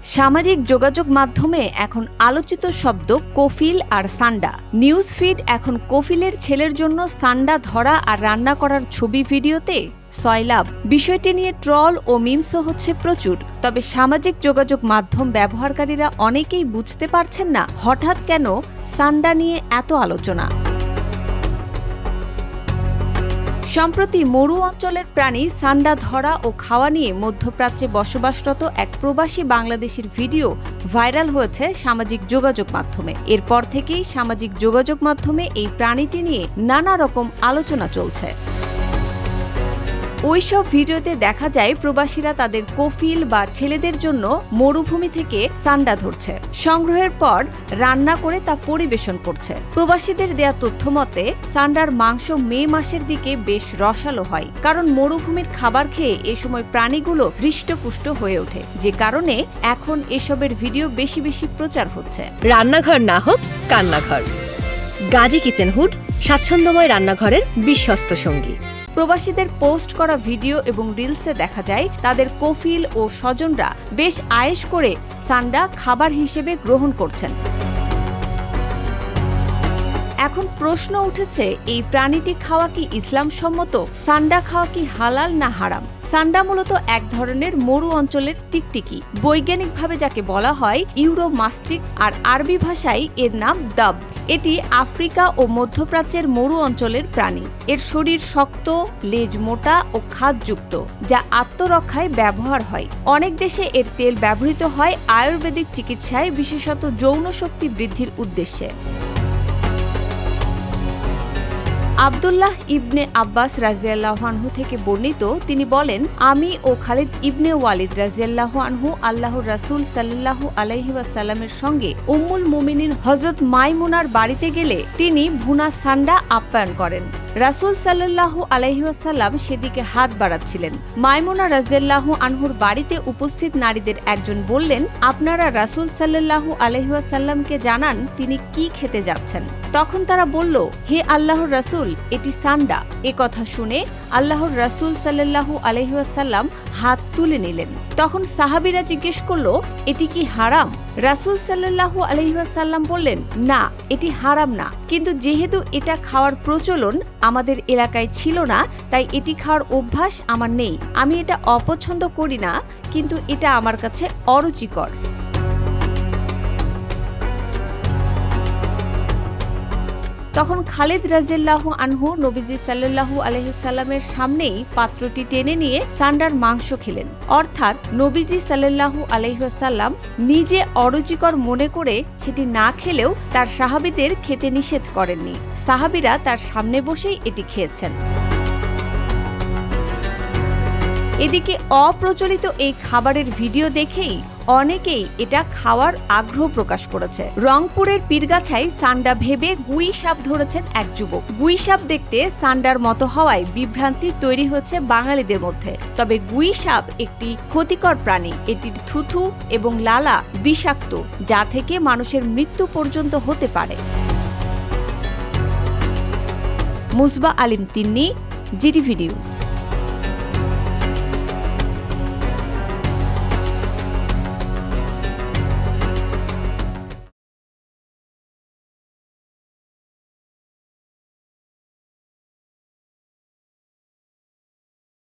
সামাজিক যোগাযোগ মাধ্যমে এখন আলোচিত শব্দ কফিল আর সান্ডা। নিউজ ফিড এখন কফিলের ছেলের জন্য সান্ডা ধরা আর রান্না করার ছবি ভিডিওতে সয়লাভ। বিষয়টি নিয়ে ট্রল ও মিমসও হচ্ছে প্রচুর। তবে সামাজিক যোগাযোগ মাধ্যম ব্যবহারকারীরা অনেকেই বুঝতে পারছেন না হঠাৎ কেন সান্ডা নিয়ে এত আলোচনা। সম্প্রতি মরু অঞ্চলের প্রাণী সান্ডা ধরা ও খাওয়া নিয়ে মধ্যপ্রাচ্যে বসবাসরত এক প্রবাসী বাংলাদেশির ভিডিও ভাইরাল হয়েছে সামাজিক যোগাযোগ মাধ্যমে। এরপর থেকেই সামাজিক যোগাযোগ মাধ্যমে এই প্রাণীটি নিয়ে নানা রকম আলোচনা চলছে। ওইসব ভিডিওতে দেখা যায় প্রবাসীরা তাদের কফিল বা ছেলেদের জন্য মরুভূমি থেকে সান্ডা ধরছে, সংগ্রহের পর রান্না করে তা পরিবেশন করছে। প্রবাসীদের দেয়া তথ্য মতে সান্ডার মাংস মে মাসের দিকে বেশ রসালো হয়, কারণ মরুভূমির খাবার খেয়ে এ সময় প্রাণীগুলো হৃষ্টপুষ্ট হয়ে ওঠে, যে কারণে এখন এসবের ভিডিও বেশি বেশি প্রচার হচ্ছে। রান্নাঘর না হোক কান্নাঘর, গাজী কিচেন হুড স্বাচ্ছন্দ্যময় রান্নাঘরের বিশ্বস্ত সঙ্গী। প্রবাসীদের পোস্ট করা ভিডিও এবং রিলসে দেখা যায় তাদের কফিল ও স্বজনরা বেশ আয়েশ করে সান্ডা খাবার হিসেবে গ্রহণ করছেন। এখন প্রশ্ন উঠেছে, এই প্রাণীটি খাওয়া কি ইসলামসম্মত? সান্ডা খাওয়া কি হালাল না হারাম? সান্ডা মূলত এক ধরনের মরু অঞ্চলের টিকটিকি, বৈজ্ঞানিকভাবে যাকে বলা হয় ইউরোমাস্টিক্স, আর আরবি ভাষায় এর নাম দাব। এটি আফ্রিকা ও মধ্যপ্রাচ্যের মরু অঞ্চলের প্রাণী। এর শরীর শক্ত, লেজ মোটা ও খাদযুক্ত, যা আত্মরক্ষায় ব্যবহার হয়। অনেক দেশে এর তেল ব্যবহৃত হয় আয়ুর্বেদিক চিকিৎসায়, বিশেষত যৌন শক্তি বৃদ্ধির উদ্দেশ্যে। আব্দুল্লাহ ইবনে আব্বাস রাজিয়াল্লাহু আনহু থেকে বর্ণিত, তিনি বলেন, আমি ও খালিদ ইবনে ওয়ালিদ রাজিয়াল্লাহু আনহু আল্লাহর রাসূল সাল্লাল্লাহু আলাইহি ওয়াসাল্লামের সঙ্গে উম্মুল মুমিনিন হযরত মাইমুনার বাড়িতে গেলে তিনি ভুনা সান্ডা আপ্যায়ন করেন। রাসূল সাল্লাল্লাহু আলাইহি ওয়াসাল্লাম সেদিকে হাত বাড়াচ্ছিলেন। মাইমুনা রাদিয়াল্লাহু আনহুর বাড়িতে উপস্থিত নারীদের একজন বললেন, আপনারা রাসূল সাল্লাল্লাহু আলাইহি ওয়াসাল্লামকে জানান তিনি কি খেতে যাচ্ছেন। তখন তারা বলল, হে আল্লাহর রাসূল, এটি সান্ডা। এ কথা শুনে আল্লাহর রাসূল সাল্লাল্লাহু আলাইহি ওয়াসাল্লাম হাত তুলে নিলেন। তখন সাহাবীরা জিজ্ঞেস করলো, এটি কি হারাম? রাসূল সাল্লাল্লাহু আলাইহি ওয়াসাল্লাম বললেন, না, এটি হারাম না, কিন্তু যেহেতু এটা খাওয়ার প্রচলন আমাদের এলাকায় ছিল না, তাই এটি খাওয়ার অভ্যাস আমার নেই। আমি এটা অপছন্দ করি না, কিন্তু এটা আমার কাছে অরুচিকর। তখন খালিদ রাদিয়াল্লাহু আনহু নবীজি সাল্লাল্লাহু আলাইহি সাল্লামের সামনেই পাত্রটি টেনে নিয়ে সান্ডার মাংস খেলেন। অর্থাৎ নবীজি সাল্লাল্লাহু আলাইহি ওয়াসাল্লাম নিজে অরুচিকর মনে করে সেটি না খেলেও তার সাহাবীদের খেতে নিষেধ করেননি। সাহাবীরা তার সামনে বসেই এটি খেয়েছেন। এদিকে অপ্রচলিত এই খাবারের ভিডিও দেখেই অনেকেই এটা খাওয়ার আগ্রহ প্রকাশ করেছে। রংপুরের পীরগাছায় সান্ডা ভেবে গুই সাপ ধরেছেন এক যুবক। গুই সাপ দেখতে সান্ডার মতো হওয়ায় বিভ্রান্তি তৈরি হচ্ছে বাঙালিদের মধ্যে। তবে গুই সাপ একটি ক্ষতিকর প্রাণী। এটির থুথু এবং লালা বিষাক্ত, যা থেকে মানুষের মৃত্যু পর্যন্ত হতে পারে। মুসবা আলিম তিন্নি, জিটিভি নিউজ।